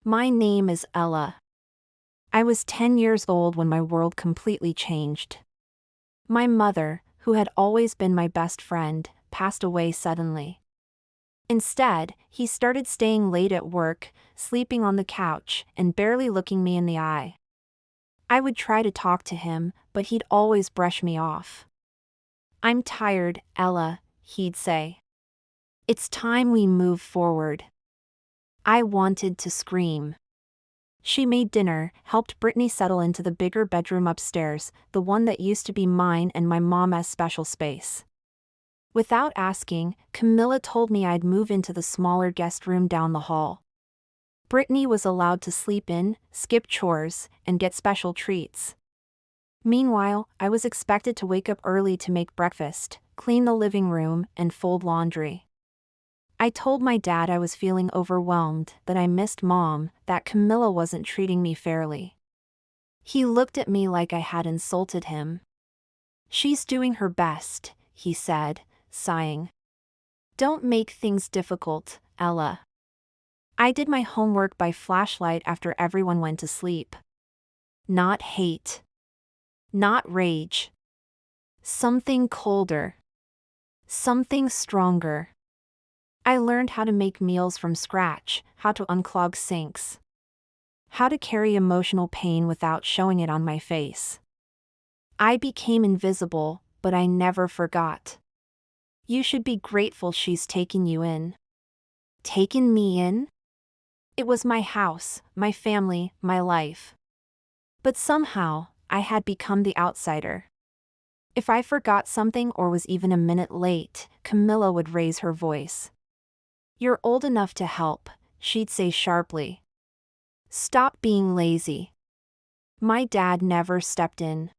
My name is Ella. I was 10 years old when my world completely changed. My mother, who had always been my best friend, passed away suddenly. Instead, he started staying late at work, sleeping on the couch, and barely looking me in the eye. I would try to talk to him, but he'd always brush me off. "I'm tired, Ella," he'd say. "It's time we move forward." I wanted to scream. She made dinner, helped Brittany settle into the bigger bedroom upstairs, the one that used to be mine and my mom's special space. Without asking, Camilla told me I'd move into the smaller guest room down the hall. Brittany was allowed to sleep in, skip chores, and get special treats. Meanwhile, I was expected to wake up early to make breakfast, clean the living room, and fold laundry. I told my dad I was feeling overwhelmed, that I missed Mom, that Camilla wasn't treating me fairly. He looked at me like I had insulted him. "She's doing her best," he said, sighing. "Don't make things difficult, Ella." I did my homework by flashlight after everyone went to sleep. Not hate. Not rage. Something colder. Something stronger. I learned how to make meals from scratch, how to unclog sinks, how to carry emotional pain without showing it on my face. I became invisible, but I never forgot. "You should be grateful she's taken you in." Taken me in? It was my house, my family, my life. But somehow, I had become the outsider. If I forgot something or was even a minute late, Camilla would raise her voice. "You're old enough to help," she'd say sharply. "Stop being lazy." My dad never stepped in.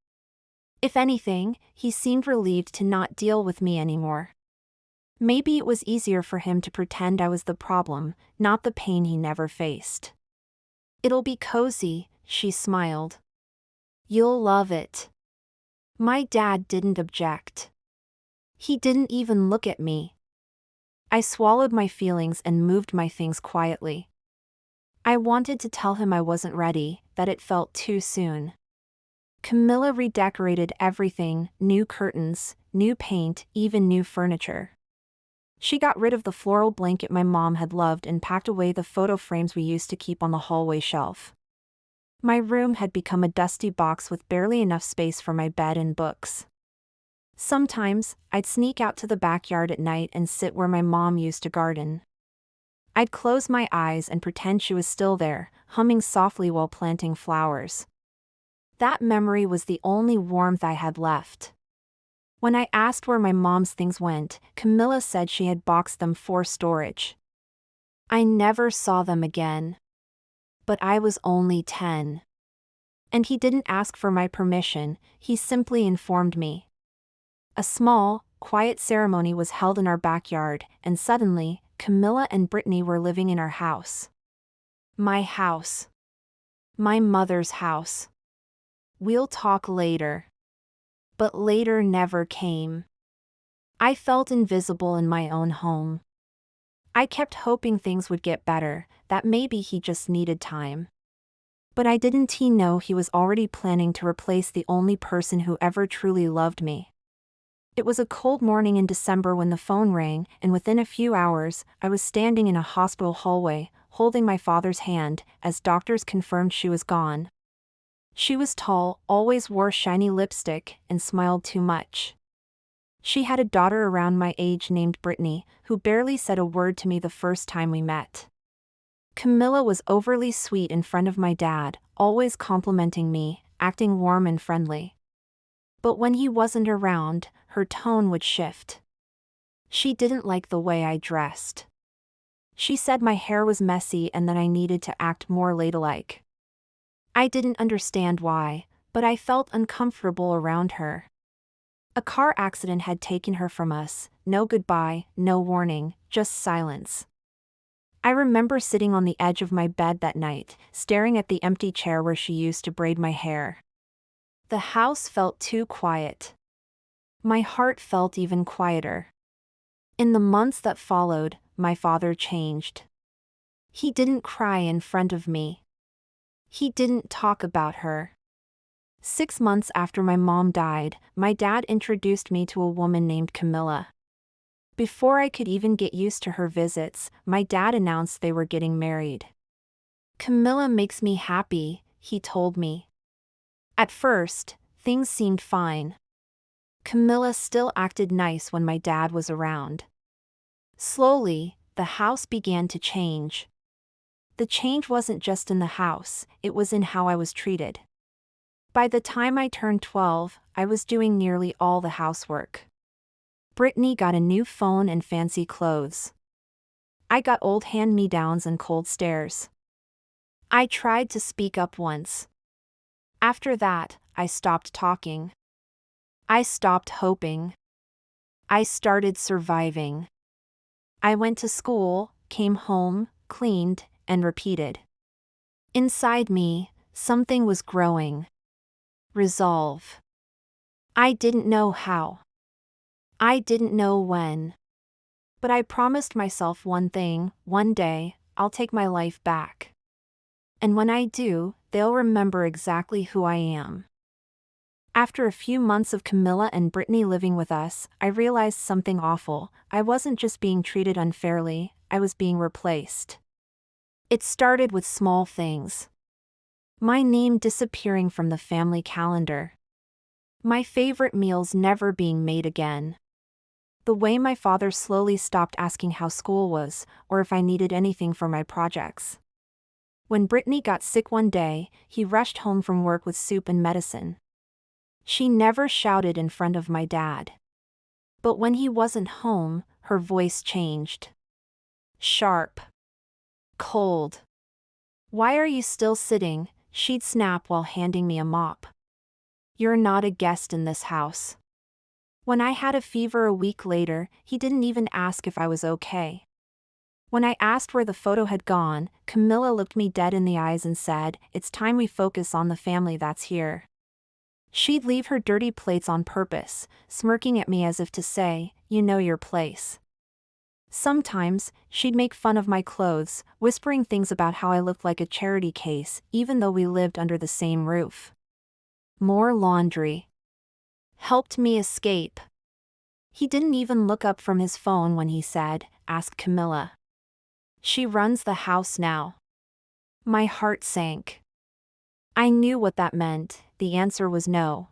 If anything, he seemed relieved to not deal with me anymore. Maybe it was easier for him to pretend I was the problem, not the pain he never faced. "It'll be cozy," she smiled. "You'll love it." My dad didn't object. He didn't even look at me. I swallowed my feelings and moved my things quietly. I wanted to tell him I wasn't ready, that it felt too soon. Camilla redecorated everything, new curtains, new paint, even new furniture. She got rid of the floral blanket my mom had loved and packed away the photo frames we used to keep on the hallway shelf. My room had become a dusty box with barely enough space for my bed and books. Sometimes, I'd sneak out to the backyard at night and sit where my mom used to garden. I'd close my eyes and pretend she was still there, humming softly while planting flowers. That memory was the only warmth I had left. When I asked where my mom's things went, Camilla said she had boxed them for storage. I never saw them again. But I was only 10. And he didn't ask for my permission, he simply informed me. A small, quiet ceremony was held in our backyard, and suddenly, Camilla and Brittany were living in our house. My house. My mother's house. "We'll talk later." But later never came. I felt invisible in my own home. I kept hoping things would get better, that maybe he just needed time. But didn't he know he was already planning to replace the only person who ever truly loved me? It was a cold morning in December when the phone rang, and within a few hours, I was standing in a hospital hallway, holding my father's hand, as doctors confirmed she was gone. She was tall, always wore shiny lipstick, and smiled too much. She had a daughter around my age named Brittany, who barely said a word to me the first time we met. Camilla was overly sweet in front of my dad, always complimenting me, acting warm and friendly. But when he wasn't around, her tone would shift. She didn't like the way I dressed. She said my hair was messy and that I needed to act more ladylike. I didn't understand why, but I felt uncomfortable around her. A car accident had taken her from us, no goodbye, no warning, just silence. I remember sitting on the edge of my bed that night, staring at the empty chair where she used to braid my hair. The house felt too quiet. My heart felt even quieter. In the months that followed, my father changed. He didn't cry in front of me. He didn't talk about her. 6 months after my mom died, my dad introduced me to a woman named Camilla. Before I could even get used to her visits, my dad announced they were getting married. Camilla makes me happy, he told me. At first, things seemed fine. Camilla still acted nice when my dad was around. Slowly, the house began to change. The change wasn't just in the house, it was in how I was treated. By the time I turned 12, I was doing nearly all the housework. Brittany got a new phone and fancy clothes. I got old hand-me-downs and cold stares. I tried to speak up once. After that, I stopped talking. I stopped hoping. I started surviving. I went to school, came home, cleaned, and repeated. Inside me, something was growing. Resolve. I didn't know how. I didn't know when. But I promised myself one thing: one day, I'll take my life back. And when I do, they'll remember exactly who I am. After a few months of Camilla and Brittany living with us, I realized something awful. I wasn't just being treated unfairly, I was being replaced. It started with small things. My name disappearing from the family calendar. My favorite meals never being made again. The way my father slowly stopped asking how school was, or if I needed anything for my projects. When Brittany got sick one day, he rushed home from work with soup and medicine. She never shouted in front of my dad. But when he wasn't home, her voice changed. Sharp. Cold. "Why are you still sitting?" she'd snap while handing me a mop. "You're not a guest in this house." When I had a fever a week later, he didn't even ask if I was okay. When I asked where the photo had gone, Camilla looked me dead in the eyes and said, "It's time we focus on the family that's here." She'd leave her dirty plates on purpose, smirking at me as if to say, "You know your place." Sometimes, she'd make fun of my clothes, whispering things about how I looked like a charity case, even though we lived under the same roof. More laundry. Helped me escape. He didn't even look up from his phone when he said, "Ask Camilla. She runs the house now." My heart sank. I knew what that meant. The answer was no.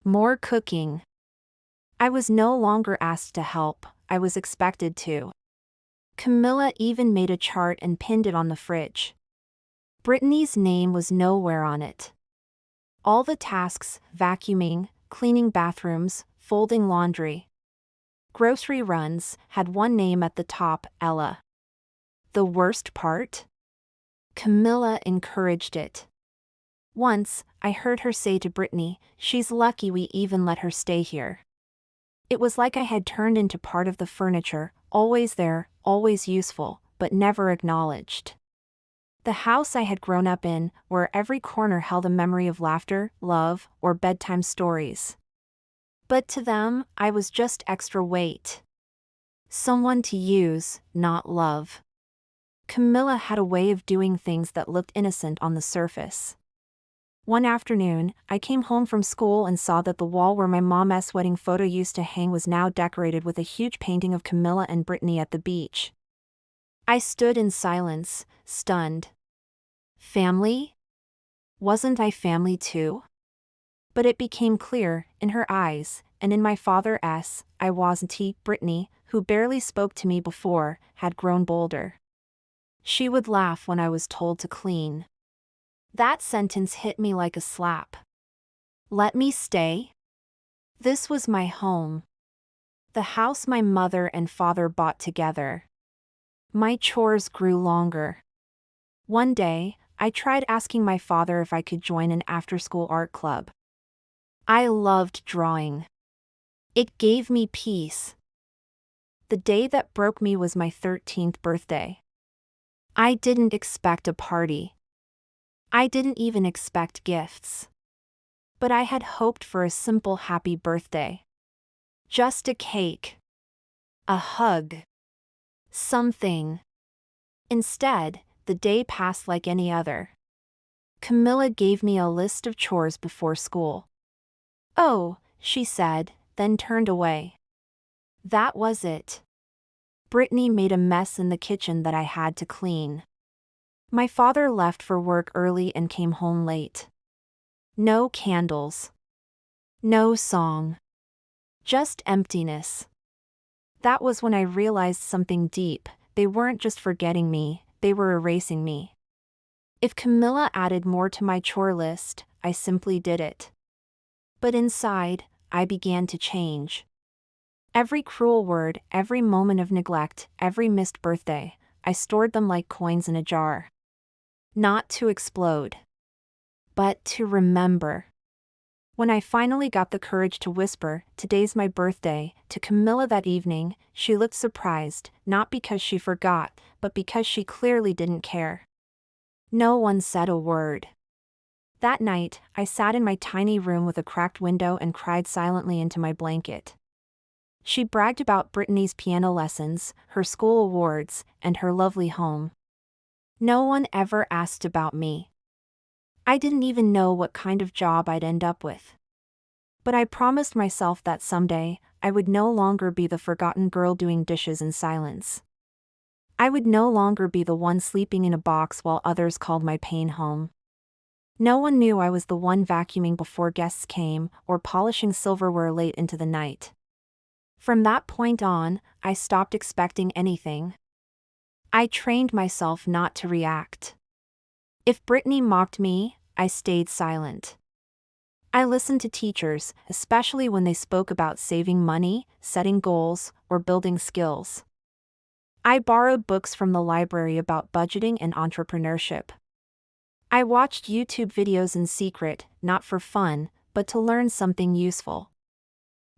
More cooking. I was no longer asked to help, I was expected to. Camilla even made a chart and pinned it on the fridge. Brittany's name was nowhere on it. All the tasks: vacuuming, cleaning bathrooms, folding laundry, grocery runs, had one name at the top: Ella. The worst part? Camilla encouraged it. Once, I heard her say to Brittany, "She's lucky we even let her stay here." It was like I had turned into part of the furniture, always there, always useful, but never acknowledged. The house I had grown up in, where every corner held a memory of laughter, love, or bedtime stories. But to them, I was just extra weight. Someone to use, not love. Camilla had a way of doing things that looked innocent on the surface. One afternoon, I came home from school and saw that the wall where my mom's wedding photo used to hang was now decorated with a huge painting of Camilla and Brittany at the beach. I stood in silence, stunned. Family? Wasn't I family too? But it became clear, in her eyes, and in my father's, I wasn't. Brittany, who barely spoke to me before, had grown bolder. She would laugh when I was told to clean. That sentence hit me like a slap. Let me stay? This was my home. The house my mother and father bought together. My chores grew longer. One day, I tried asking my father if I could join an after-school art club. I loved drawing. It gave me peace. The day that broke me was my 13th birthday. I didn't expect a party. I didn't even expect gifts. But I had hoped for a simple happy birthday. Just a cake. A hug. Something. Instead, the day passed like any other. Camilla gave me a list of chores before school. "Oh," she said, then turned away. That was it. Brittany made a mess in the kitchen that I had to clean. My father left for work early and came home late. No candles. No song. Just emptiness. That was when I realized something deep. They weren't just forgetting me, they were erasing me. If Camilla added more to my chore list, I simply did it. But inside, I began to change. Every cruel word, every moment of neglect, every missed birthday, I stored them like coins in a jar. Not to explode, but to remember. When I finally got the courage to whisper, "Today's my birthday," to Camilla that evening, she looked surprised, not because she forgot, but because she clearly didn't care. No one said a word. That night, I sat in my tiny room with a cracked window and cried silently into my blanket. She bragged about Brittany's piano lessons, her school awards, and her lovely home. No one ever asked about me. I didn't even know what kind of job I'd end up with. But I promised myself that someday, I would no longer be the forgotten girl doing dishes in silence. I would no longer be the one sleeping in a box while others called my pain home. No one knew I was the one vacuuming before guests came, or polishing silverware late into the night. From that point on, I stopped expecting anything. I trained myself not to react. If Brittany mocked me, I stayed silent. I listened to teachers, especially when they spoke about saving money, setting goals, or building skills. I borrowed books from the library about budgeting and entrepreneurship. I watched YouTube videos in secret, not for fun, but to learn something useful.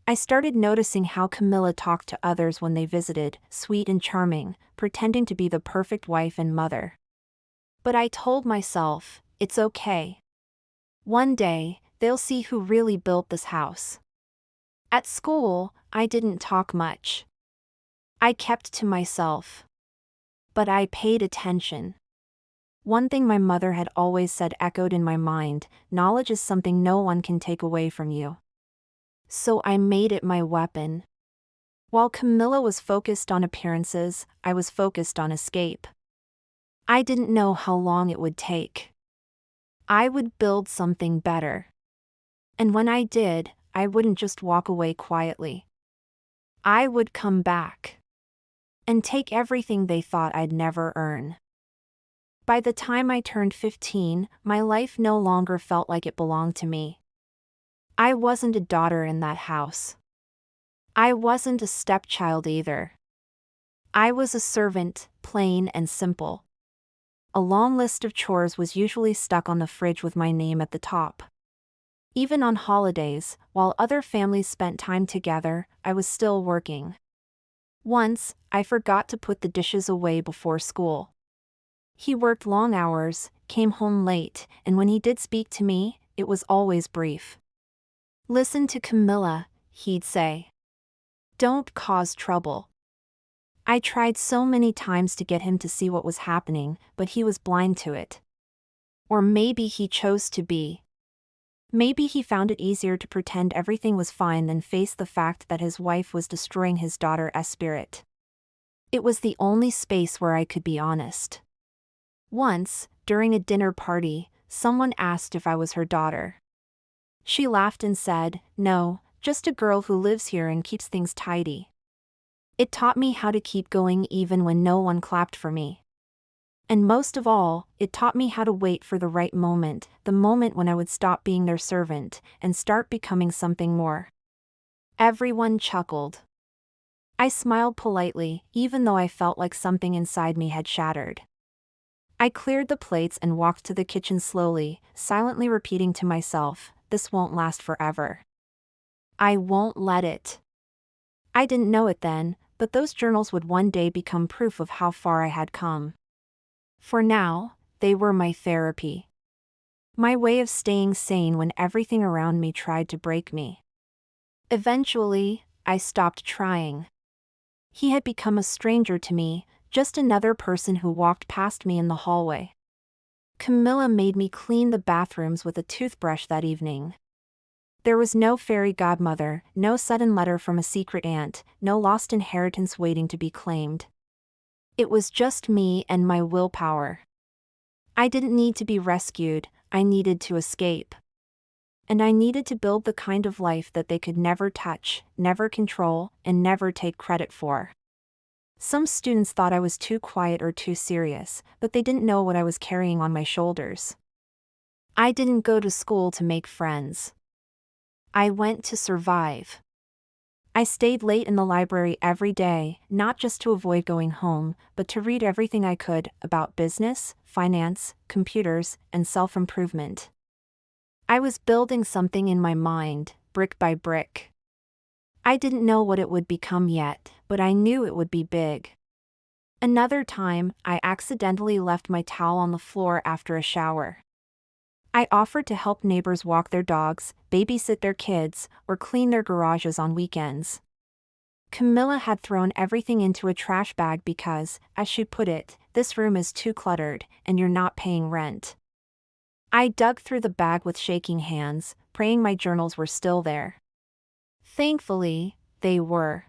I started noticing how Camilla talked to others when they visited, sweet and charming, pretending to be the perfect wife and mother. But I told myself, it's okay. One day, they'll see who really built this house. At school, I didn't talk much. I kept to myself. But I paid attention. One thing my mother had always said echoed in my mind: knowledge is something no one can take away from you. So I made it my weapon. While Camilla was focused on appearances, I was focused on escape. I didn't know how long it would take. I would build something better. And when I did, I wouldn't just walk away quietly. I would come back. And take everything they thought I'd never earn. By the time I turned 15, my life no longer felt like it belonged to me. I wasn't a daughter in that house. I wasn't a stepchild either. I was a servant, plain and simple. A long list of chores was usually stuck on the fridge with my name at the top. Even on holidays, while other families spent time together, I was still working. Once, I forgot to put the dishes away before school. He worked long hours, came home late, and when he did speak to me, it was always brief. "Listen to Camilla," he'd say. "Don't cause trouble." I tried so many times to get him to see what was happening, but he was blind to it. Or maybe he chose to be. Maybe he found it easier to pretend everything was fine than face the fact that his wife was destroying his daughter's spirit. It was the only space where I could be honest. Once, during a dinner party, someone asked if I was her daughter. She laughed and said, "No, just a girl who lives here and keeps things tidy." It taught me how to keep going even when no one clapped for me. And most of all, it taught me how to wait for the right moment, the moment when I would stop being their servant and start becoming something more. Everyone chuckled. I smiled politely, even though I felt like something inside me had shattered. I cleared the plates and walked to the kitchen slowly, silently repeating to myself, "This won't last forever. I won't let it." I didn't know it then, but those journals would one day become proof of how far I had come. For now, they were my therapy. My way of staying sane when everything around me tried to break me. Eventually, I stopped trying. He had become a stranger to me, Just another person who walked past me in the hallway. Camilla made me clean the bathrooms with a toothbrush that evening. There was no fairy godmother, no sudden letter from a secret aunt, no lost inheritance waiting to be claimed. It was just me and my willpower. I didn't need to be rescued, I needed to escape. And I needed to build the kind of life that they could never touch, never control, and never take credit for. Some students thought I was too quiet or too serious, but they didn't know what I was carrying on my shoulders. I didn't go to school to make friends. I went to survive. I stayed late in the library every day, not just to avoid going home, but to read everything I could about business, finance, computers, and self-improvement. I was building something in my mind, brick by brick. I didn't know what it would become yet, but I knew it would be big. Another time, I accidentally left my towel on the floor after a shower. I offered to help neighbors walk their dogs, babysit their kids, or clean their garages on weekends. Camilla had thrown everything into a trash bag because, as she put it, this room is too cluttered, and you're not paying rent. I dug through the bag with shaking hands, praying my journals were still there. Thankfully, they were.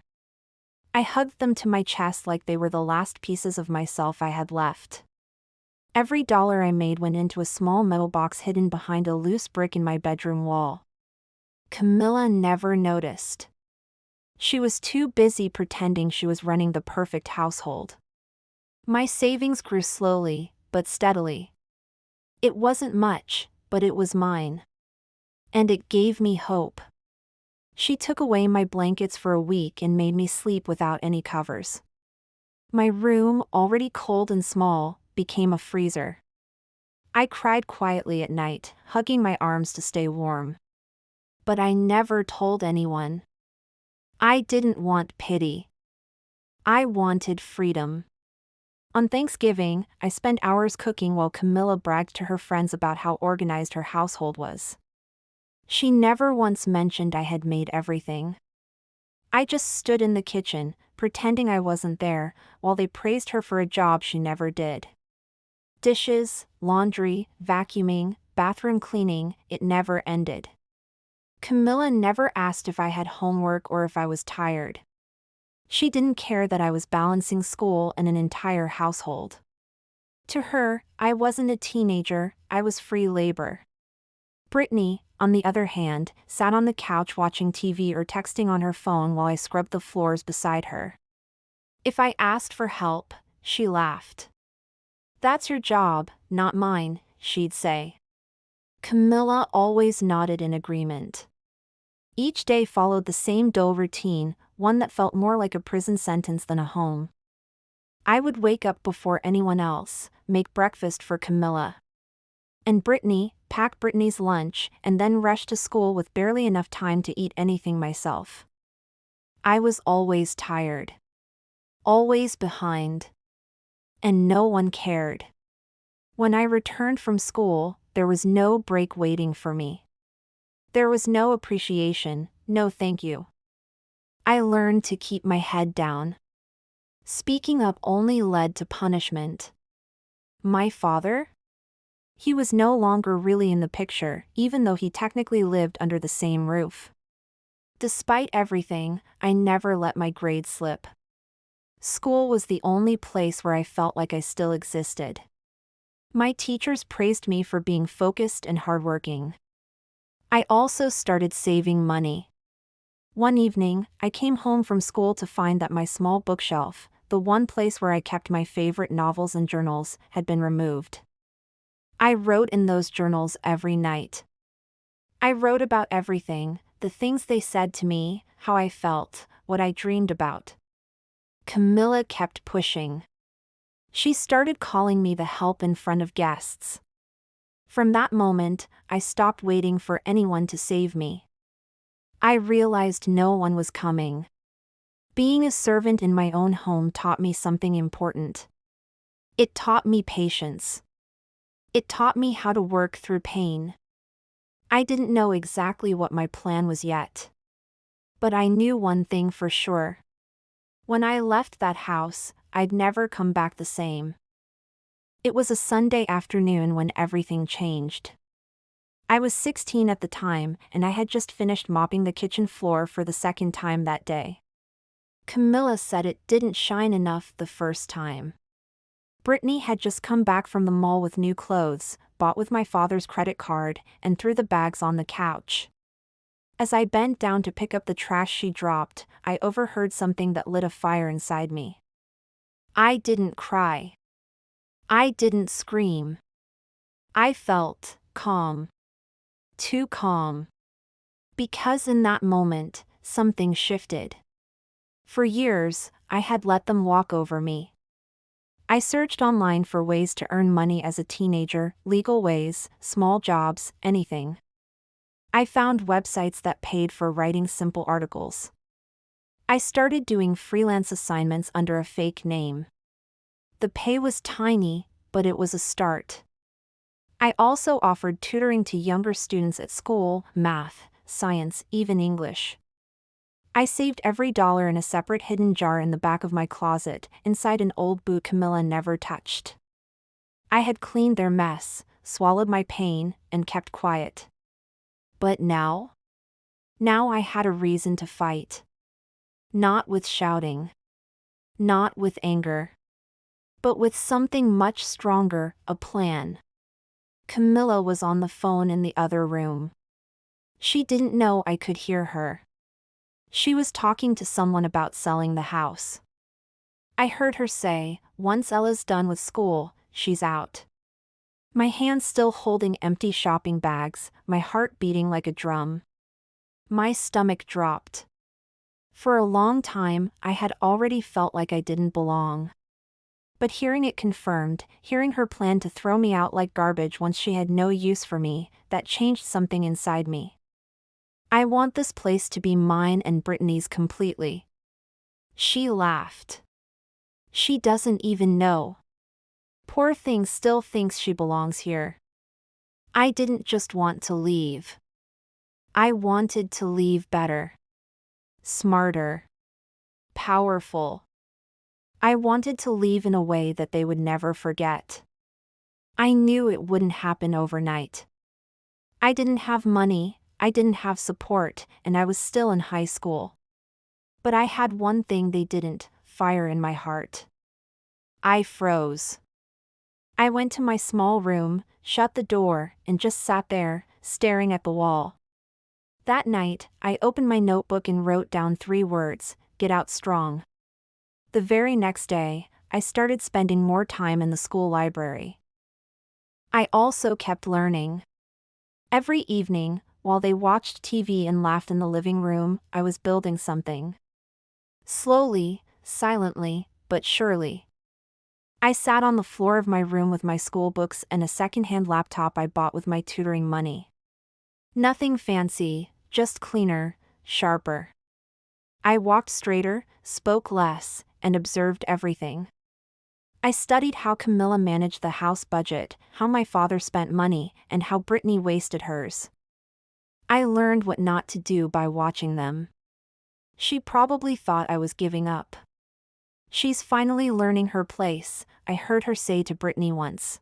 I hugged them to my chest like they were the last pieces of myself I had left. Every dollar I made went into a small metal box hidden behind a loose brick in my bedroom wall. Camilla never noticed. She was too busy pretending she was running the perfect household. My savings grew slowly, but steadily. It wasn't much, but it was mine. And it gave me hope. She took away my blankets for a week and made me sleep without any covers. My room, already cold and small, became a freezer. I cried quietly at night, hugging my arms to stay warm. But I never told anyone. I didn't want pity. I wanted freedom. On Thanksgiving, I spent hours cooking while Camilla bragged to her friends about how organized her household was. She never once mentioned I had made everything. I just stood in the kitchen, pretending I wasn't there, while they praised her for a job she never did. Dishes, laundry, vacuuming, bathroom cleaning, it never ended. Camilla never asked if I had homework or if I was tired. She didn't care that I was balancing school and an entire household. To her, I wasn't a teenager, I was free labor. Brittany, on the other hand, sat on the couch watching TV or texting on her phone while I scrubbed the floors beside her. If I asked for help, she laughed. "That's your job, not mine," she'd say. Camilla always nodded in agreement. Each day followed the same dull routine, one that felt more like a prison sentence than a home. I would wake up before anyone else, make breakfast for Camilla and Brittany, pack Brittany's lunch, and then rush to school with barely enough time to eat anything myself. I was always tired. Always behind. And no one cared. When I returned from school, there was no break waiting for me. There was no appreciation, no thank you. I learned to keep my head down. Speaking up only led to punishment. My father? He was no longer really in the picture, even though he technically lived under the same roof. Despite everything, I never let my grades slip. School was the only place where I felt like I still existed. My teachers praised me for being focused and hardworking. I also started saving money. One evening, I came home from school to find that my small bookshelf, the one place where I kept my favorite novels and journals, had been removed. I wrote in those journals every night. I wrote about everything, the things they said to me, how I felt, what I dreamed about. Camilla kept pushing. She started calling me the help in front of guests. From that moment, I stopped waiting for anyone to save me. I realized no one was coming. Being a servant in my own home taught me something important. It taught me patience. It taught me how to work through pain. I didn't know exactly what my plan was yet. But I knew one thing for sure. When I left that house, I'd never come back the same. It was a Sunday afternoon when everything changed. I was 16 at the time, and I had just finished mopping the kitchen floor for the second time that day. Camilla said it didn't shine enough the first time. Brittany had just come back from the mall with new clothes, bought with my father's credit card, and threw the bags on the couch. As I bent down to pick up the trash she dropped, I overheard something that lit a fire inside me. I didn't cry. I didn't scream. I felt calm. Too calm. Because in that moment, something shifted. For years, I had let them walk over me. I searched online for ways to earn money as a teenager, legal ways, small jobs, anything. I found websites that paid for writing simple articles. I started doing freelance assignments under a fake name. The pay was tiny, but it was a start. I also offered tutoring to younger students at school, math, science, even English. I saved every dollar in a separate hidden jar in the back of my closet, inside an old boot Camilla never touched. I had cleaned their mess, swallowed my pain, and kept quiet. But now? Now I had a reason to fight. Not with shouting. Not with anger. But with something much stronger, a plan. Camilla was on the phone in the other room. She didn't know I could hear her. She was talking to someone about selling the house. I heard her say, "Once Ella's done with school, she's out." My hands still holding empty shopping bags, my heart beating like a drum. My stomach dropped. For a long time, I had already felt like I didn't belong. But hearing it confirmed, hearing her plan to throw me out like garbage once she had no use for me, that changed something inside me. I want this place to be mine and Brittany's completely. She laughed. She doesn't even know. Poor thing still thinks she belongs here. I didn't just want to leave. I wanted to leave better. Smarter. Powerful. I wanted to leave in a way that they would never forget. I knew it wouldn't happen overnight. I didn't have money, I didn't have support, and I was still in high school. But I had one thing they didn't, fire in my heart. I froze. I went to my small room, shut the door, and just sat there, staring at the wall. That night, I opened my notebook and wrote down 3 words, "Get out strong." The very next day, I started spending more time in the school library. I also kept learning. Every evening, while they watched TV and laughed in the living room, I was building something. Slowly, silently, but surely. I sat on the floor of my room with my school books and a secondhand laptop I bought with my tutoring money. Nothing fancy, just cleaner, sharper. I walked straighter, spoke less, and observed everything. I studied how Camilla managed the house budget, how my father spent money, and how Brittany wasted hers. I learned what not to do by watching them. She probably thought I was giving up. "She's finally learning her place," I heard her say to Brittany once.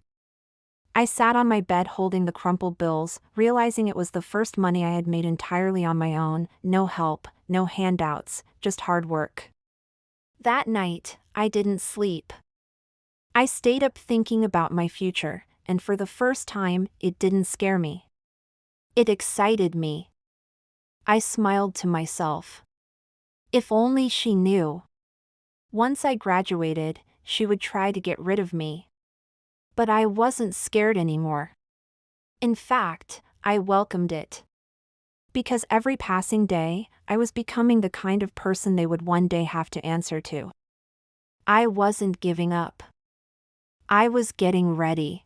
I sat on my bed holding the crumpled bills, realizing it was the first money I had made entirely on my own, no help, no handouts, just hard work. That night, I didn't sleep. I stayed up thinking about my future, and for the first time, it didn't scare me. It excited me. I smiled to myself. If only she knew. Once I graduated, she would try to get rid of me. But I wasn't scared anymore. In fact, I welcomed it. Because every passing day, I was becoming the kind of person they would one day have to answer to. I wasn't giving up. I was getting ready.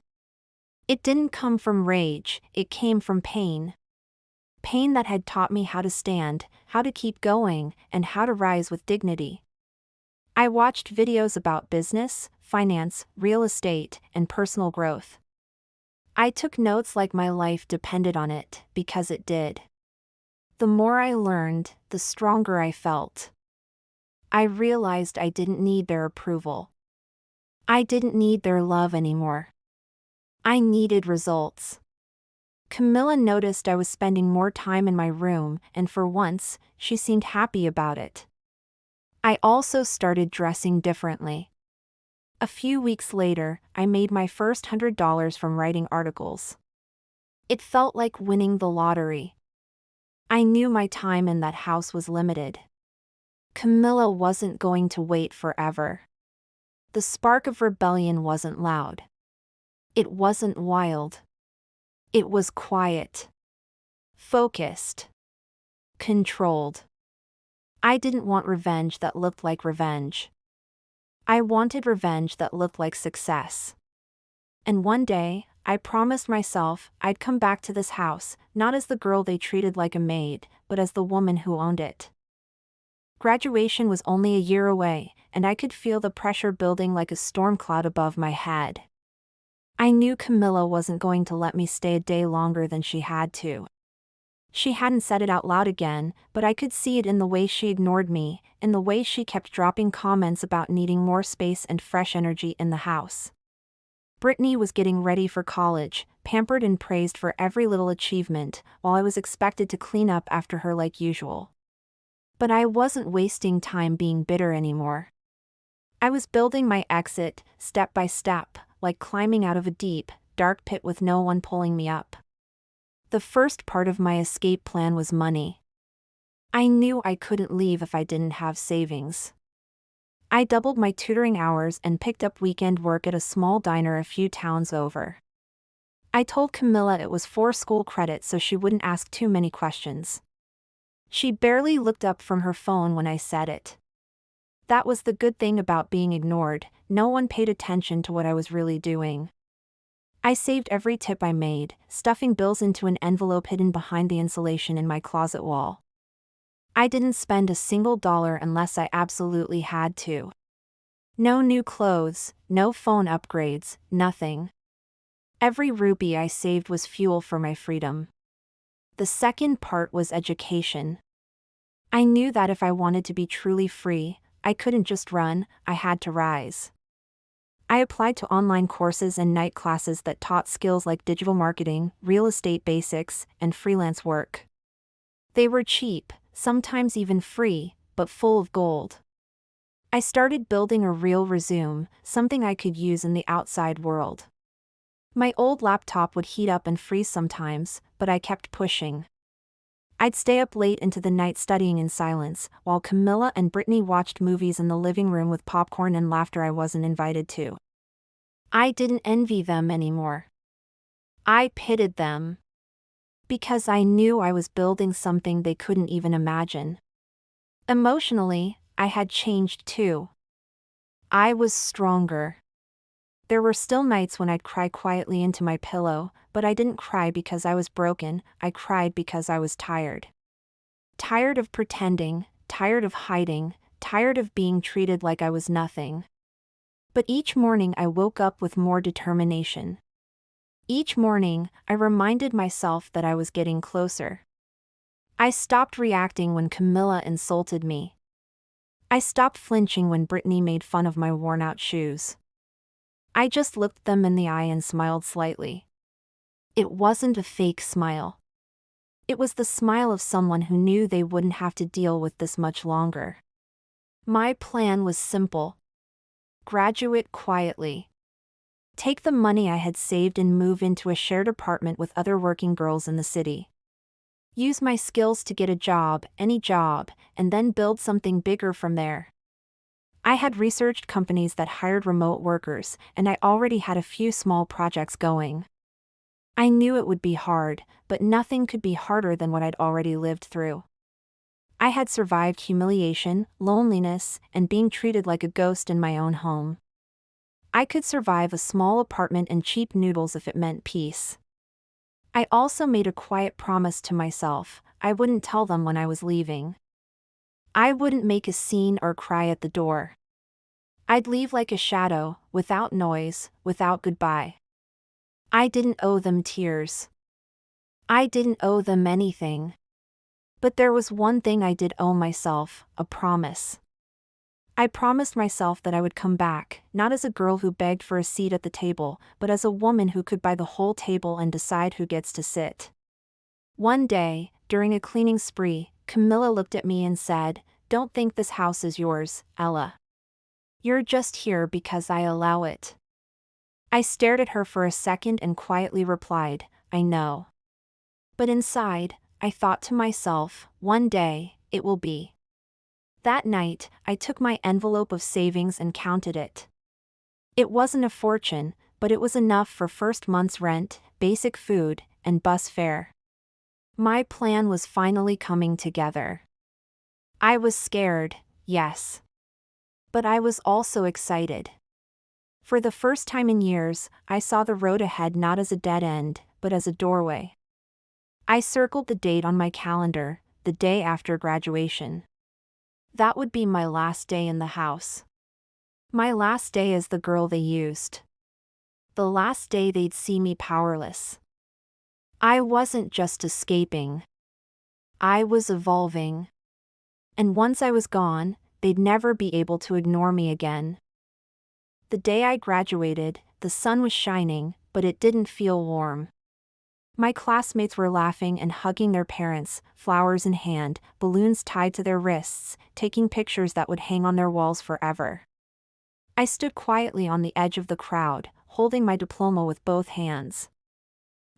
It didn't come from rage, it came from pain. Pain that had taught me how to stand, how to keep going, and how to rise with dignity. I watched videos about business, finance, real estate, and personal growth. I took notes like my life depended on it, because it did. The more I learned, the stronger I felt. I realized I didn't need their approval. I didn't need their love anymore. I needed results. Camilla noticed I was spending more time in my room, and for once, she seemed happy about it. I also started dressing differently. A few weeks later, I made my first $100 from writing articles. It felt like winning the lottery. I knew my time in that house was limited. Camilla wasn't going to wait forever. The spark of rebellion wasn't loud. It wasn't wild. It was quiet. Focused. Controlled. I didn't want revenge that looked like revenge. I wanted revenge that looked like success. And one day, I promised myself I'd come back to this house, not as the girl they treated like a maid, but as the woman who owned it. Graduation was only a year away, and I could feel the pressure building like a storm cloud above my head. I knew Camilla wasn't going to let me stay a day longer than she had to. She hadn't said it out loud again, but I could see it in the way she ignored me, in the way she kept dropping comments about needing more space and fresh energy in the house. Brittany was getting ready for college, pampered and praised for every little achievement, while I was expected to clean up after her like usual. But I wasn't wasting time being bitter anymore. I was building my exit, step by step, like climbing out of a deep, dark pit with no one pulling me up. The first part of my escape plan was money. I knew I couldn't leave if I didn't have savings. I doubled my tutoring hours and picked up weekend work at a small diner a few towns over. I told Camilla it was for school credit so she wouldn't ask too many questions. She barely looked up from her phone when I said it. That was the good thing about being ignored, no one paid attention to what I was really doing. I saved every tip I made, stuffing bills into an envelope hidden behind the insulation in my closet wall. I didn't spend a single dollar unless I absolutely had to. No new clothes, no phone upgrades, nothing. Every rupee I saved was fuel for my freedom. The second part was education. I knew that if I wanted to be truly free, I couldn't just run, I had to rise. I applied to online courses and night classes that taught skills like digital marketing, real estate basics, and freelance work. They were cheap, sometimes even free, but full of gold. I started building a real resume, something I could use in the outside world. My old laptop would heat up and freeze sometimes, but I kept pushing. I'd stay up late into the night studying in silence, while Camilla and Brittany watched movies in the living room with popcorn and laughter I wasn't invited to. I didn't envy them anymore. I pitied them. Because I knew I was building something they couldn't even imagine. Emotionally, I had changed too. I was stronger. There were still nights when I'd cry quietly into my pillow, but I didn't cry because I was broken, I cried because I was tired. Tired of pretending, tired of hiding, tired of being treated like I was nothing. But each morning I woke up with more determination. Each morning, I reminded myself that I was getting closer. I stopped reacting when Camilla insulted me. I stopped flinching when Brittany made fun of my worn-out shoes. I just looked them in the eye and smiled slightly. It wasn't a fake smile. It was the smile of someone who knew they wouldn't have to deal with this much longer. My plan was simple. Graduate quietly. Take the money I had saved and move into a shared apartment with other working girls in the city. Use my skills to get a job, any job, and then build something bigger from there. I had researched companies that hired remote workers, and I already had a few small projects going. I knew it would be hard, but nothing could be harder than what I'd already lived through. I had survived humiliation, loneliness, and being treated like a ghost in my own home. I could survive a small apartment and cheap noodles if it meant peace. I also made a quiet promise to myself, I wouldn't tell them when I was leaving. I wouldn't make a scene or cry at the door. I'd leave like a shadow, without noise, without goodbye. I didn't owe them tears. I didn't owe them anything. But there was one thing I did owe myself, a promise. I promised myself that I would come back, not as a girl who begged for a seat at the table, but as a woman who could buy the whole table and decide who gets to sit. One day, during a cleaning spree, Camilla looked at me and said, "Don't think this house is yours, Ella. You're just here because I allow it." I stared at her for a second and quietly replied, "I know." But inside, I thought to myself, one day, it will be. That night, I took my envelope of savings and counted it. It wasn't a fortune, but it was enough for first month's rent, basic food, and bus fare. My plan was finally coming together. I was scared, yes. But I was also excited. For the first time in years, I saw the road ahead not as a dead end, but as a doorway. I circled the date on my calendar, the day after graduation. That would be my last day in the house. My last day as the girl they used. The last day they'd see me powerless. I wasn't just escaping. I was evolving. And once I was gone, they'd never be able to ignore me again. The day I graduated, the sun was shining, but it didn't feel warm. My classmates were laughing and hugging their parents, flowers in hand, balloons tied to their wrists, taking pictures that would hang on their walls forever. I stood quietly on the edge of the crowd, holding my diploma with both hands.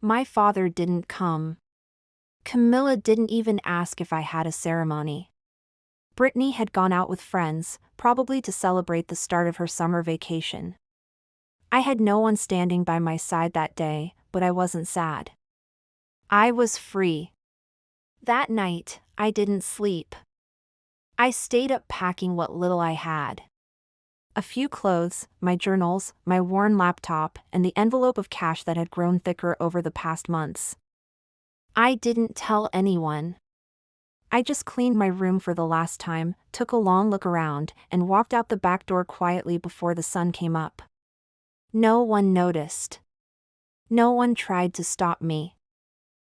My father didn't come. Camilla didn't even ask if I had a ceremony. Brittany had gone out with friends, probably to celebrate the start of her summer vacation. I had no one standing by my side that day, but I wasn't sad. I was free. That night, I didn't sleep. I stayed up packing what little I had. A few clothes, my journals, my worn laptop, and the envelope of cash that had grown thicker over the past months. I didn't tell anyone. I just cleaned my room for the last time, took a long look around, and walked out the back door quietly before the sun came up. No one noticed. No one tried to stop me.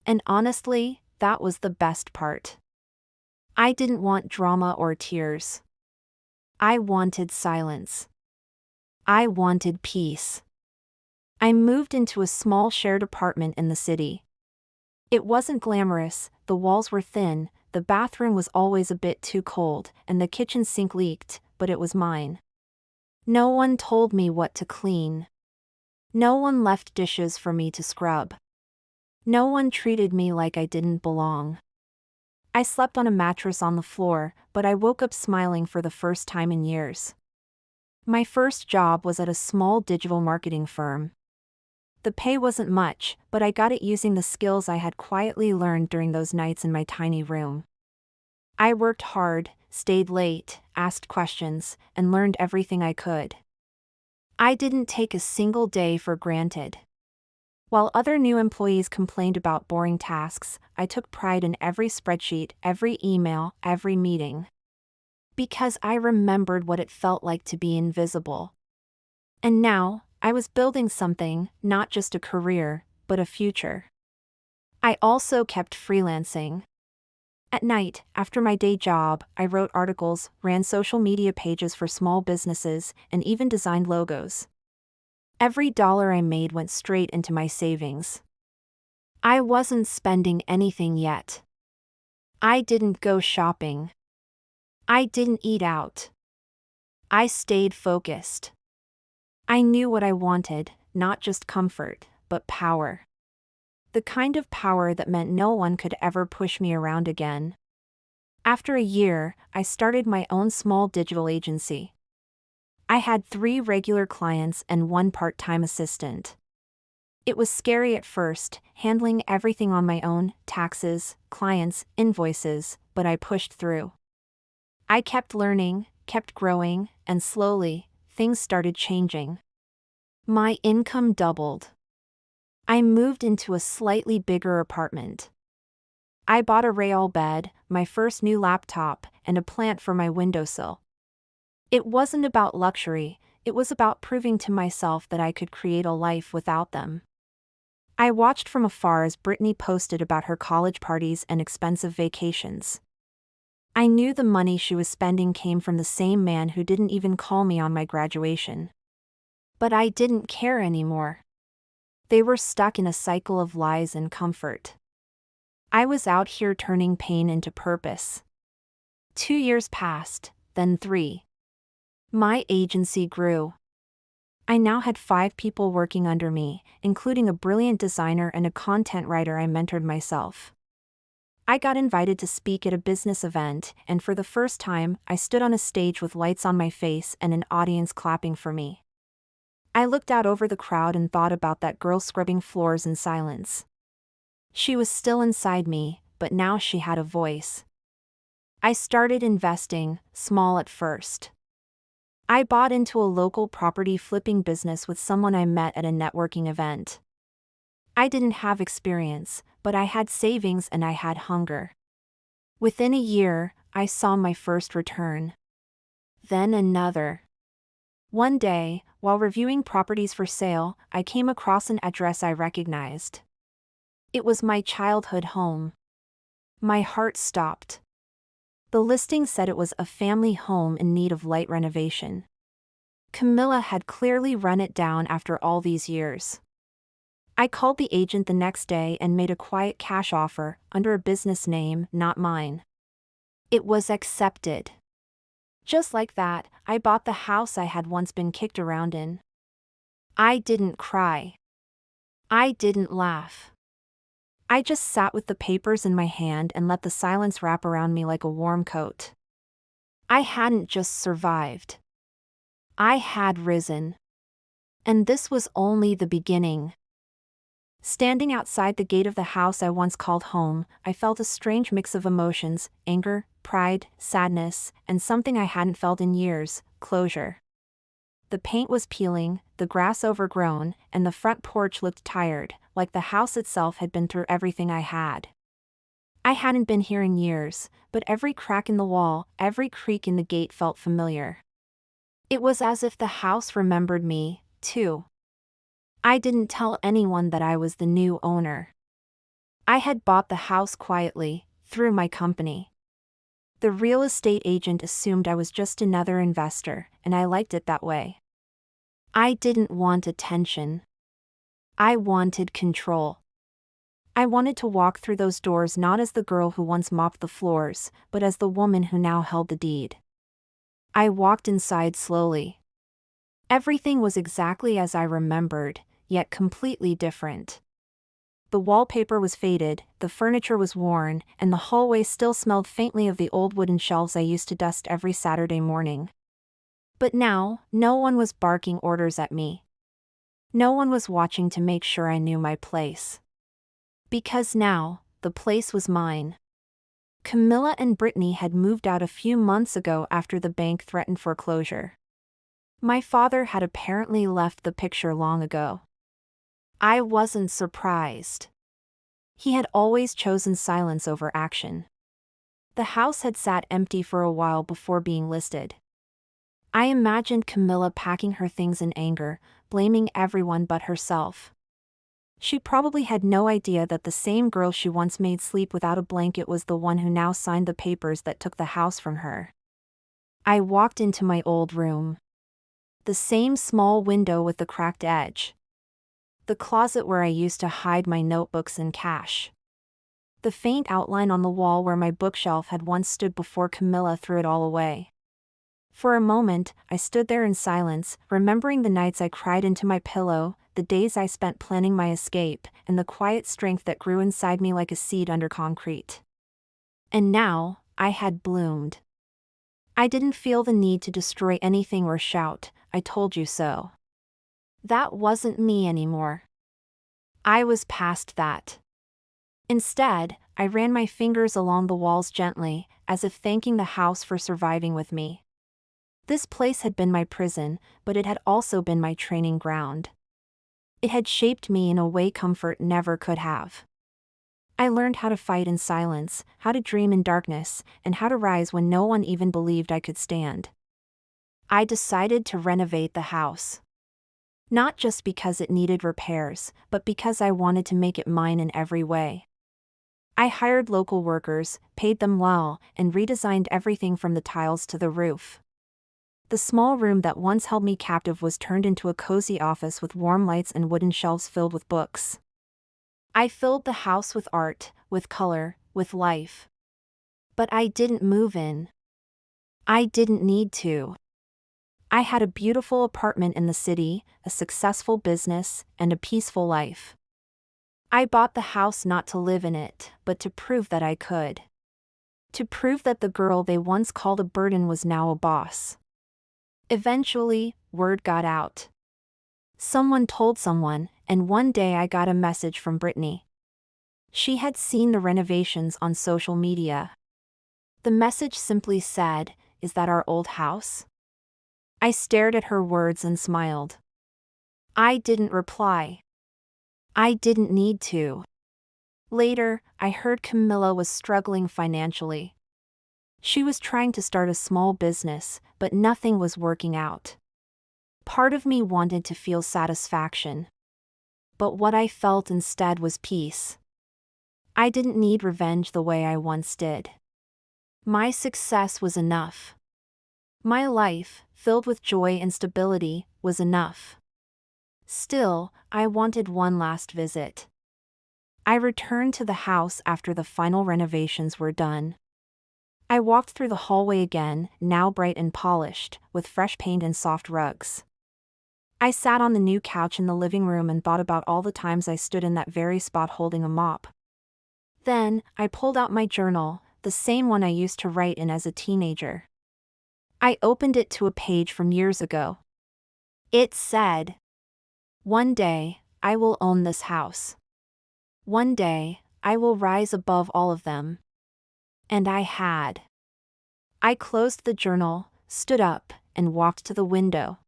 And honestly, that was the best part. I didn't want drama or tears. I wanted silence. I wanted peace. I moved into a small shared apartment in the city. It wasn't glamorous, the walls were thin, the bathroom was always a bit too cold, and the kitchen sink leaked, but it was mine. No one told me what to clean. No one left dishes for me to scrub. No one treated me like I didn't belong. I slept on a mattress on the floor, but I woke up smiling for the first time in years. My first job was at a small digital marketing firm. The pay wasn't much, but I got it using the skills I had quietly learned during those nights in my tiny room. I worked hard, stayed late, asked questions, and learned everything I could. I didn't take a single day for granted. While other new employees complained about boring tasks, I took pride in every spreadsheet, every email, every meeting. Because I remembered what it felt like to be invisible. And now, I was building something, not just a career, but a future. I also kept freelancing. At night, after my day job, I wrote articles, ran social media pages for small businesses, and even designed logos. Every dollar I made went straight into my savings. I wasn't spending anything yet. I didn't go shopping. I didn't eat out. I stayed focused. I knew what I wanted, not just comfort, but power. The kind of power that meant no one could ever push me around again. After a year, I started my own small digital agency. I had 3 regular clients and 1 part-time assistant. It was scary at first, handling everything on my own, taxes, clients, invoices, but I pushed through. I kept learning, kept growing, and slowly, things started changing. My income doubled. I moved into a slightly bigger apartment. I bought a rail bed, my first new laptop, and a plant for my windowsill. It wasn't about luxury, it was about proving to myself that I could create a life without them. I watched from afar as Brittany posted about her college parties and expensive vacations. I knew the money she was spending came from the same man who didn't even call me on my graduation. But I didn't care anymore. They were stuck in a cycle of lies and comfort. I was out here turning pain into purpose. 2 years passed, then 3. My agency grew. I now had 5 people working under me, including a brilliant designer and a content writer I mentored myself. I got invited to speak at a business event, and for the first time, I stood on a stage with lights on my face and an audience clapping for me. I looked out over the crowd and thought about that girl scrubbing floors in silence. She was still inside me, but now she had a voice. I started investing, small at first. I bought into a local property flipping business with someone I met at a networking event. I didn't have experience, but I had savings and I had hunger. Within a year, I saw my first return. Then another. One day, while reviewing properties for sale, I came across an address I recognized. It was my childhood home. My heart stopped. The listing said it was a family home in need of light renovation. Camilla had clearly run it down after all these years. I called the agent the next day and made a quiet cash offer, under a business name, not mine. It was accepted. Just like that, I bought the house I had once been kicked around in. I didn't cry. I didn't laugh. I just sat with the papers in my hand and let the silence wrap around me like a warm coat. I hadn't just survived. I had risen. And this was only the beginning. Standing outside the gate of the house I once called home, I felt a strange mix of emotions: anger, pride, sadness, and something I hadn't felt in years: closure. The paint was peeling, the grass overgrown, and the front porch looked tired, like the house itself had been through everything I had. I hadn't been here in years, but every crack in the wall, every creak in the gate felt familiar. It was as if the house remembered me, too. I didn't tell anyone that I was the new owner. I had bought the house quietly, through my company. The real estate agent assumed I was just another investor, and I liked it that way. I didn't want attention. I wanted control. I wanted to walk through those doors not as the girl who once mopped the floors, but as the woman who now held the deed. I walked inside slowly. Everything was exactly as I remembered, yet completely different. The wallpaper was faded, the furniture was worn, and the hallway still smelled faintly of the old wooden shelves I used to dust every Saturday morning. But now, no one was barking orders at me. No one was watching to make sure I knew my place. Because now, the place was mine. Camilla and Brittany had moved out a few months ago after the bank threatened foreclosure. My father had apparently left the picture long ago. I wasn't surprised. He had always chosen silence over action. The house had sat empty for a while before being listed. I imagined Camilla packing her things in anger, blaming everyone but herself. She probably had no idea that the same girl she once made sleep without a blanket was the one who now signed the papers that took the house from her. I walked into my old room. The same small window with the cracked edge. The closet where I used to hide my notebooks and cash. The faint outline on the wall where my bookshelf had once stood before Camilla threw it all away. For a moment, I stood there in silence, remembering the nights I cried into my pillow, the days I spent planning my escape, and the quiet strength that grew inside me like a seed under concrete. And now, I had bloomed. I didn't feel the need to destroy anything or shout, "I told you so." That wasn't me anymore. I was past that. Instead, I ran my fingers along the walls gently, as if thanking the house for surviving with me. This place had been my prison, but it had also been my training ground. It had shaped me in a way comfort never could have. I learned how to fight in silence, how to dream in darkness, and how to rise when no one even believed I could stand. I decided to renovate the house. Not just because it needed repairs, but because I wanted to make it mine in every way. I hired local workers, paid them well, and redesigned everything from the tiles to the roof. The small room that once held me captive was turned into a cozy office with warm lights and wooden shelves filled with books. I filled the house with art, with color, with life. But I didn't move in. I didn't need to. I had a beautiful apartment in the city, a successful business, and a peaceful life. I bought the house not to live in it, but to prove that I could. To prove that the girl they once called a burden was now a boss. Eventually, word got out. Someone told someone, and one day I got a message from Brittany. She had seen the renovations on social media. The message simply said, "Is that our old house?" I stared at her words and smiled. I didn't reply. I didn't need to. Later, I heard Camilla was struggling financially. She was trying to start a small business, but nothing was working out. Part of me wanted to feel satisfaction. But what I felt instead was peace. I didn't need revenge the way I once did. My success was enough. My life, filled with joy and stability, was enough. Still, I wanted one last visit. I returned to the house after the final renovations were done. I walked through the hallway again, now bright and polished, with fresh paint and soft rugs. I sat on the new couch in the living room and thought about all the times I stood in that very spot holding a mop. Then, I pulled out my journal, the same one I used to write in as a teenager. I opened it to a page from years ago. It said, "One day, I will own this house. One day, I will rise above all of them." And I had. I closed the journal, stood up, and walked to the window.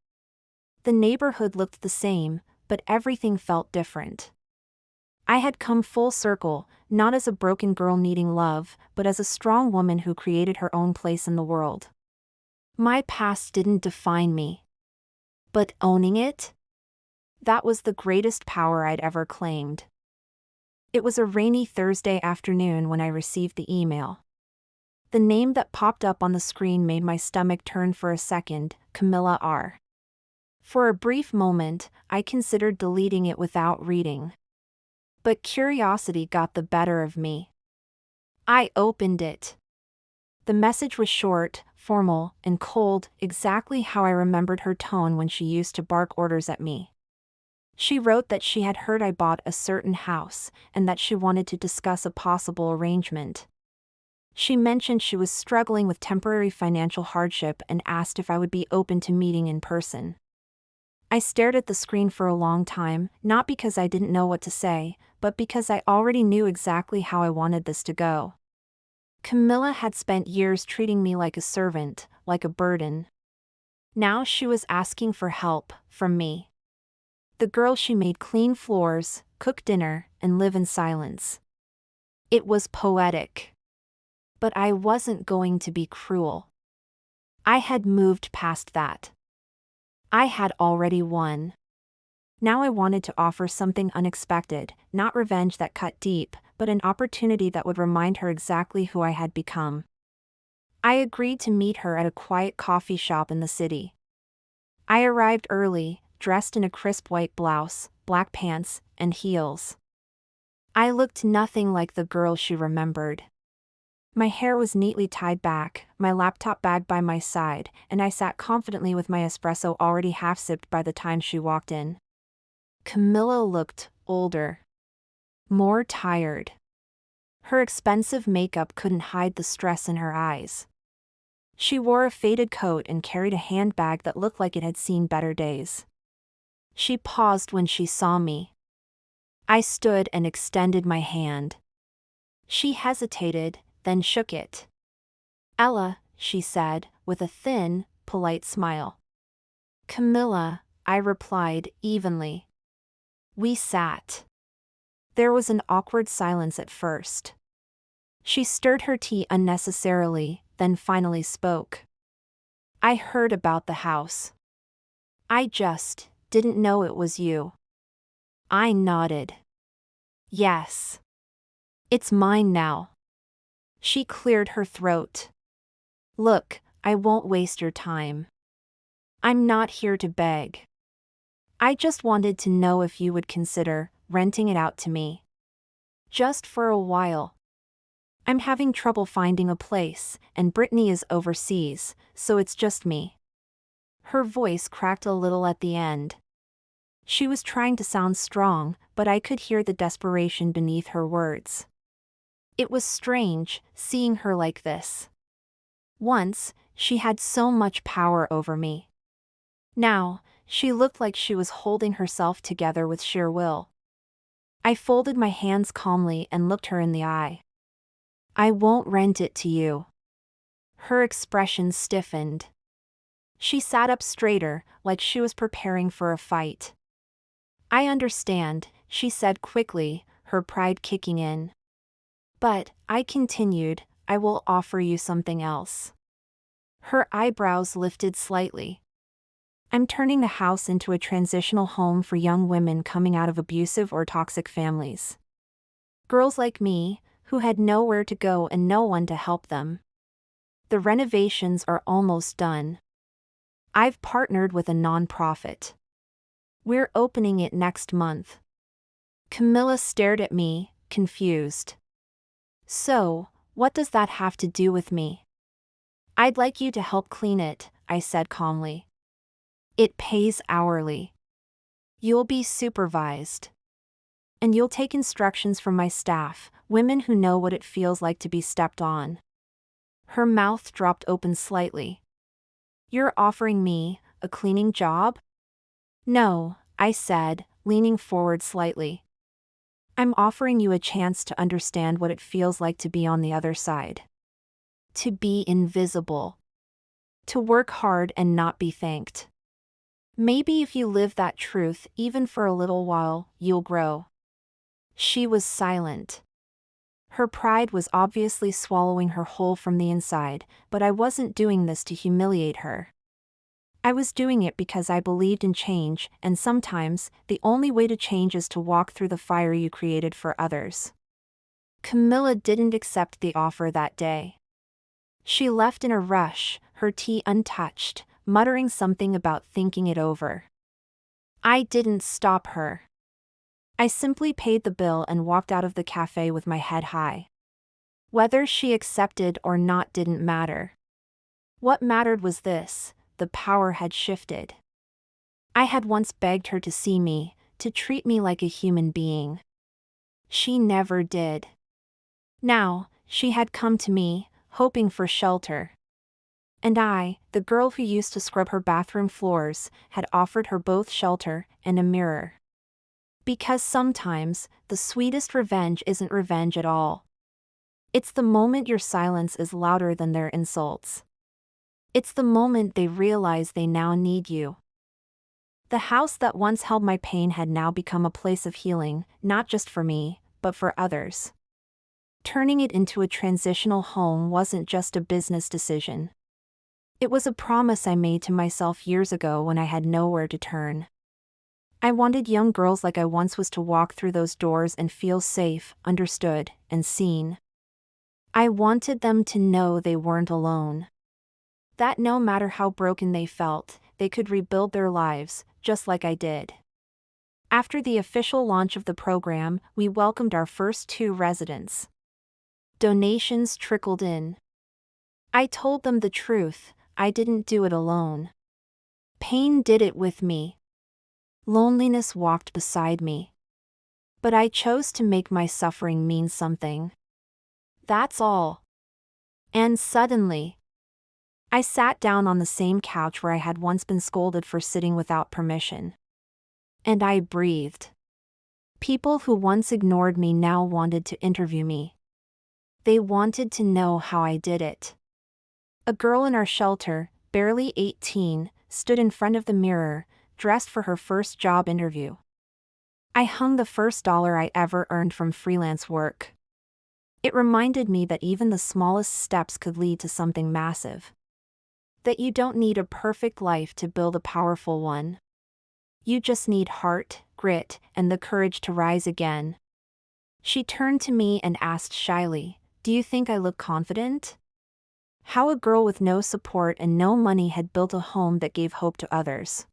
The neighborhood looked the same, but everything felt different. I had come full circle, not as a broken girl needing love, but as a strong woman who created her own place in the world. My past didn't define me. But owning it? That was the greatest power I'd ever claimed. It was a rainy Thursday afternoon when I received the email. The name that popped up on the screen made my stomach turn for a second, Camilla R. For a brief moment, I considered deleting it without reading. But curiosity got the better of me. I opened it. The message was short, formal, and cold, exactly how I remembered her tone when she used to bark orders at me. She wrote that she had heard I bought a certain house, and that she wanted to discuss a possible arrangement. She mentioned she was struggling with temporary financial hardship and asked if I would be open to meeting in person. I stared at the screen for a long time, not because I didn't know what to say, but because I already knew exactly how I wanted this to go. Camilla had spent years treating me like a servant, like a burden. Now she was asking for help, from me. The girl she made clean floors, cook dinner, and live in silence. It was poetic. But I wasn't going to be cruel. I had moved past that. I had already won. Now I wanted to offer something unexpected, not revenge that cut deep, but an opportunity that would remind her exactly who I had become. I agreed to meet her at a quiet coffee shop in the city. I arrived early, dressed in a crisp white blouse, black pants, and heels. I looked nothing like the girl she remembered. My hair was neatly tied back, my laptop bag by my side, and I sat confidently with my espresso already half-sipped by the time she walked in. Camilla looked older. More tired. Her expensive makeup couldn't hide the stress in her eyes. She wore a faded coat and carried a handbag that looked like it had seen better days. She paused when she saw me. I stood and extended my hand. She hesitated, then shook it. "Ella," she said, with a thin, polite smile. "Camilla," I replied, evenly. We sat. There was an awkward silence at first. She stirred her tea unnecessarily, then finally spoke. "I heard about the house. I just didn't know it was you." I nodded. "Yes. It's mine now. She cleared her throat. Look, I won't waste your time. I'm not here to beg. I just wanted to know if you would consider renting it out to me. Just for a while. I'm having trouble finding a place, and Brittany is overseas, so it's just me. Her voice cracked a little at the end. She was trying to sound strong, but I could hear the desperation beneath her words. It was strange, seeing her like this. Once, she had so much power over me. Now, she looked like she was holding herself together with sheer will. I folded my hands calmly and looked her in the eye. I won't rent it to you. Her expression stiffened. She sat up straighter, like she was preparing for a fight. I understand, she said quickly, her pride kicking in. But, I continued, I will offer you something else. Her eyebrows lifted slightly. I'm turning the house into a transitional home for young women coming out of abusive or toxic families. Girls like me, who had nowhere to go and no one to help them. The renovations are almost done. I've partnered with a nonprofit. We're opening it next month. Camilla stared at me, confused. So, what does that have to do with me? I'd like you to help clean it, I said calmly. It pays hourly. You'll be supervised. And you'll take instructions from my staff, women who know what it feels like to be stepped on. Her mouth dropped open slightly. You're offering me a cleaning job? No, I said, leaning forward slightly. I'm offering you a chance to understand what it feels like to be on the other side. To be invisible. To work hard and not be thanked. Maybe if you live that truth even for a little while, you'll grow. She was silent. Her pride was obviously swallowing her whole from the inside, but I wasn't doing this to humiliate her. I was doing it because I believed in change, and sometimes, the only way to change is to walk through the fire you created for others. Camilla didn't accept the offer that day. She left in a rush, her tea untouched, muttering something about thinking it over. I didn't stop her. I simply paid the bill and walked out of the cafe with my head high. Whether she accepted or not didn't matter. What mattered was this: the power had shifted. I had once begged her to see me, to treat me like a human being. She never did. Now, she had come to me, hoping for shelter. And I, the girl who used to scrub her bathroom floors, had offered her both shelter and a mirror. Because sometimes, the sweetest revenge isn't revenge at all. It's the moment your silence is louder than their insults. It's the moment they realize they now need you. The house that once held my pain had now become a place of healing, not just for me, but for others. Turning it into a transitional home wasn't just a business decision. It was a promise I made to myself years ago when I had nowhere to turn. I wanted young girls like I once was to walk through those doors and feel safe, understood, and seen. I wanted them to know they weren't alone. That no matter how broken they felt, they could rebuild their lives, just like I did. After the official launch of the program, we welcomed our first 2 residents. Donations trickled in. I told them the truth: I didn't do it alone. Pain did it with me. Loneliness walked beside me. But I chose to make my suffering mean something. That's all. And suddenly, I sat down on the same couch where I had once been scolded for sitting without permission. And I breathed. People who once ignored me now wanted to interview me. They wanted to know how I did it. A girl in our shelter, barely 18, stood in front of the mirror, dressed for her first job interview. I hung the first dollar I ever earned from freelance work. It reminded me that even the smallest steps could lead to something massive. That you don't need a perfect life to build a powerful one. You just need heart, grit, and the courage to rise again. She turned to me and asked shyly, "Do you think I look confident?" How a girl with no support and no money had built a home that gave hope to others.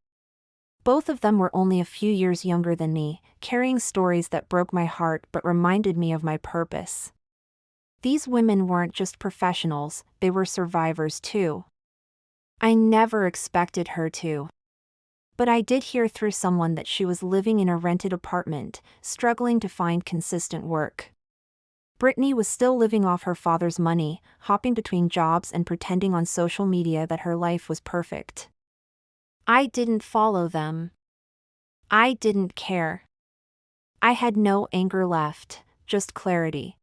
Both of them were only a few years younger than me, carrying stories that broke my heart but reminded me of my purpose. These women weren't just professionals, they were survivors too. I never expected her to. But I did hear through someone that she was living in a rented apartment, struggling to find consistent work. Brittany was still living off her father's money, hopping between jobs and pretending on social media that her life was perfect. I didn't follow them. I didn't care. I had no anger left, just clarity.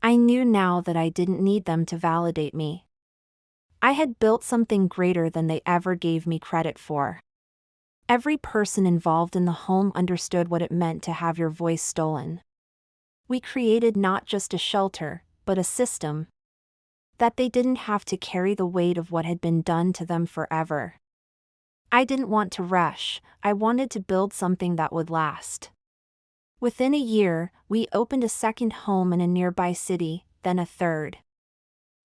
I knew now that I didn't need them to validate me. I had built something greater than they ever gave me credit for. Every person involved in the home understood what it meant to have your voice stolen. We created not just a shelter, but a system. That they didn't have to carry the weight of what had been done to them forever. I didn't want to rush, I wanted to build something that would last. Within a year, we opened a second home in a nearby city, then a third.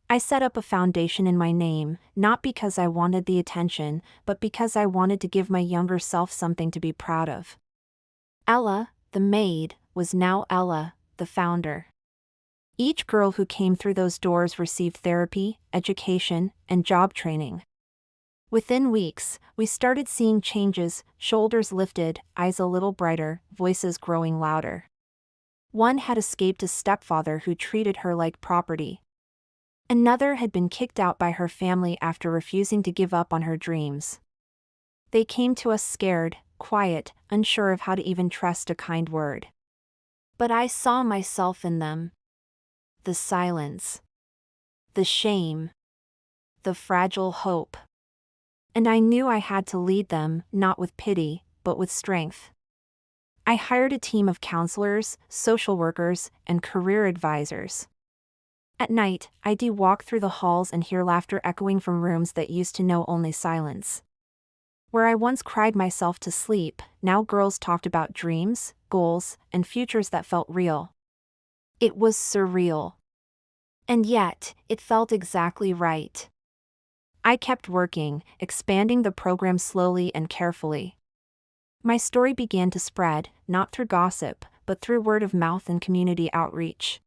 I set up a foundation in my name, not because I wanted the attention, but because I wanted to give my younger self something to be proud of. Ella, the maid, was now Ella, the founder. Each girl who came through those doors received therapy, education, and job training. Within weeks, we started seeing changes, shoulders lifted, eyes a little brighter, voices growing louder. One had escaped a stepfather who treated her like property. Another had been kicked out by her family after refusing to give up on her dreams. They came to us scared, quiet, unsure of how to even trust a kind word. But I saw myself in them. The silence. The shame. The fragile hope. And I knew I had to lead them, not with pity, but with strength. I hired a team of counselors, social workers, and career advisors. At night, I'd walk through the halls and hear laughter echoing from rooms that used to know only silence. Where I once cried myself to sleep, now girls talked about dreams, goals, and futures that felt real. It was surreal. And yet, it felt exactly right. I kept working, expanding the program slowly and carefully. My story began to spread, not through gossip, but through word of mouth and community outreach.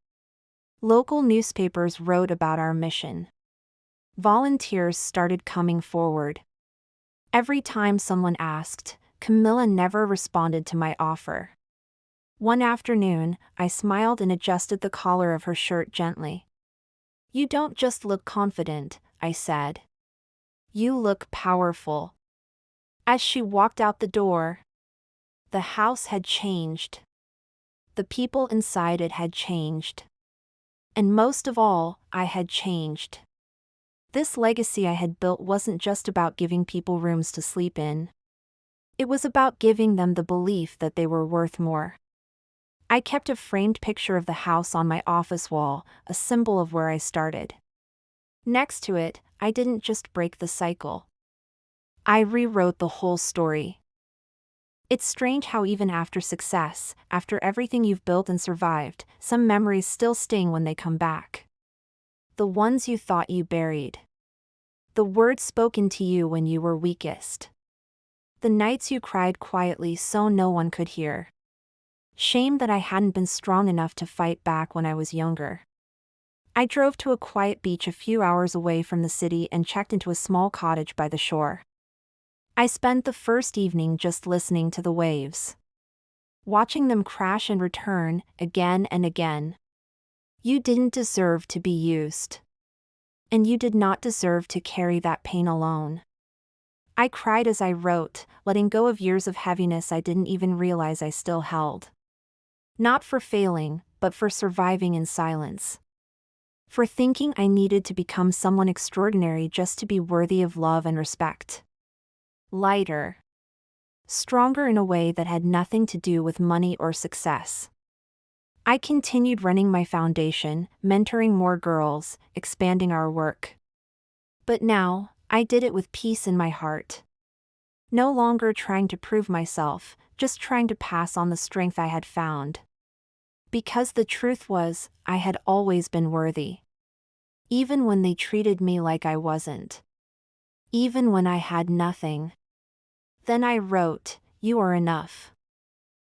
Local newspapers wrote about our mission. Volunteers started coming forward. Every time someone asked, Camilla never responded to my offer. One afternoon, I smiled and adjusted the collar of her shirt gently. "You don't just look confident," I said. "You look powerful." As she walked out the door, the house had changed. The people inside it had changed. And most of all, I had changed. This legacy I had built wasn't just about giving people rooms to sleep in. It was about giving them the belief that they were worth more. I kept a framed picture of the house on my office wall, a symbol of where I started. Next to it, I didn't just break the cycle. I rewrote the whole story. It's strange how even after success, after everything you've built and survived, some memories still sting when they come back. The ones you thought you buried. The words spoken to you when you were weakest. The nights you cried quietly so no one could hear. Shame that I hadn't been strong enough to fight back when I was younger. I drove to a quiet beach a few hours away from the city and checked into a small cottage by the shore. I spent the first evening just listening to the waves. Watching them crash and return, again and again. You didn't deserve to be used. And you did not deserve to carry that pain alone. I cried as I wrote, letting go of years of heaviness I didn't even realize I still held. Not for failing, but for surviving in silence. For thinking I needed to become someone extraordinary just to be worthy of love and respect. Lighter. Stronger in a way that had nothing to do with money or success. I continued running my foundation, mentoring more girls, expanding our work. But now, I did it with peace in my heart. No longer trying to prove myself, just trying to pass on the strength I had found. Because the truth was, I had always been worthy. Even when they treated me like I wasn't. Even when I had nothing. Then I wrote, "You are enough.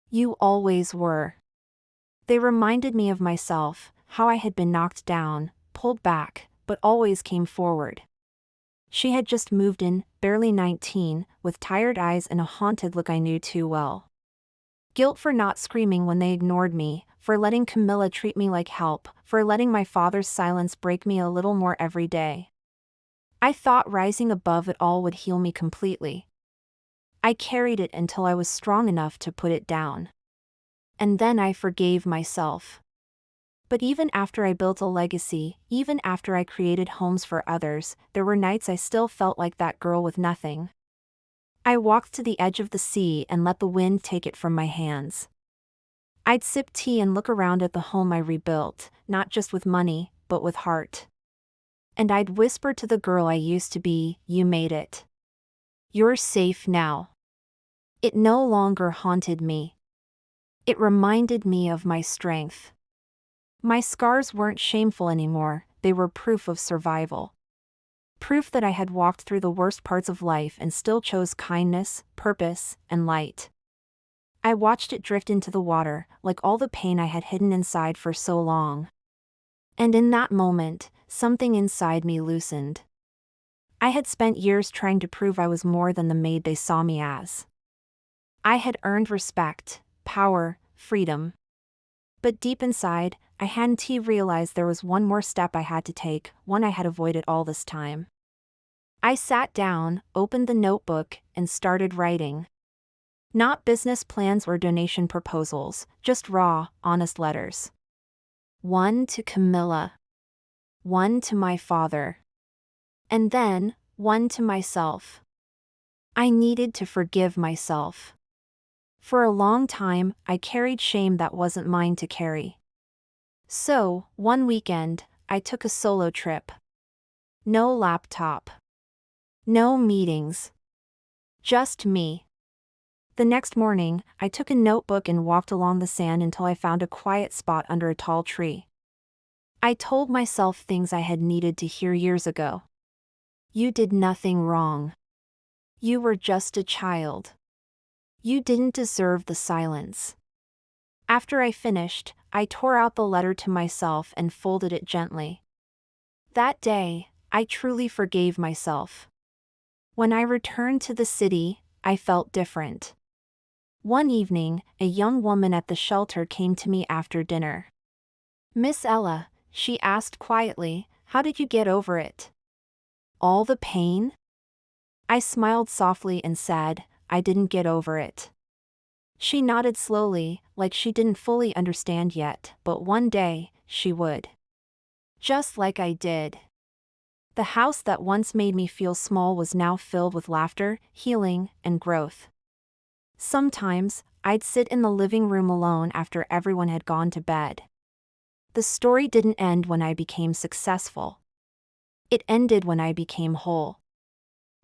You always were." They reminded me of myself, how I had been knocked down, pulled back, but always came forward. She had just moved in, barely 19, with tired eyes and a haunted look I knew too well. Guilt for not screaming when they ignored me, for letting Camilla treat me like help, for letting my father's silence break me a little more every day. I thought rising above it all would heal me completely. I carried it until I was strong enough to put it down. And then I forgave myself. But even after I built a legacy, even after I created homes for others, there were nights I still felt like that girl with nothing. I walked to the edge of the sea and let the wind take it from my hands. I'd sip tea and look around at the home I rebuilt, not just with money, but with heart. And I'd whisper to the girl I used to be, "You made it. You're safe now." It no longer haunted me. It reminded me of my strength. My scars weren't shameful anymore, they were proof of survival. Proof that I had walked through the worst parts of life and still chose kindness, purpose, and light. I watched it drift into the water, like all the pain I had hidden inside for so long. And in that moment, something inside me loosened. I had spent years trying to prove I was more than the maid they saw me as. I had earned respect, power, freedom. But deep inside, I hadn't realized there was one more step I had to take, one I had avoided all this time. I sat down, opened the notebook, and started writing. Not business plans or donation proposals, just raw, honest letters. One to Camilla. One to my father. And then, one to myself. I needed to forgive myself. For a long time, I carried shame that wasn't mine to carry. So, one weekend, I took a solo trip. No laptop. No meetings. Just me. The next morning, I took a notebook and walked along the sand until I found a quiet spot under a tall tree. I told myself things I had needed to hear years ago. You did nothing wrong. You were just a child. You didn't deserve the silence. After I finished, I tore out the letter to myself and folded it gently. That day, I truly forgave myself. When I returned to the city, I felt different. One evening, a young woman at the shelter came to me after dinner. "Miss Ella," she asked quietly, "how did you get over it? All the pain?" I smiled softly and said, "I didn't get over it." She nodded slowly, like she didn't fully understand yet, but one day, she would. Just like I did. The house that once made me feel small was now filled with laughter, healing, and growth. Sometimes, I'd sit in the living room alone after everyone had gone to bed. The story didn't end when I became successful. It ended when I became whole.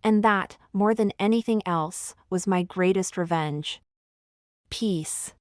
And that, more than anything else, was my greatest revenge. Peace.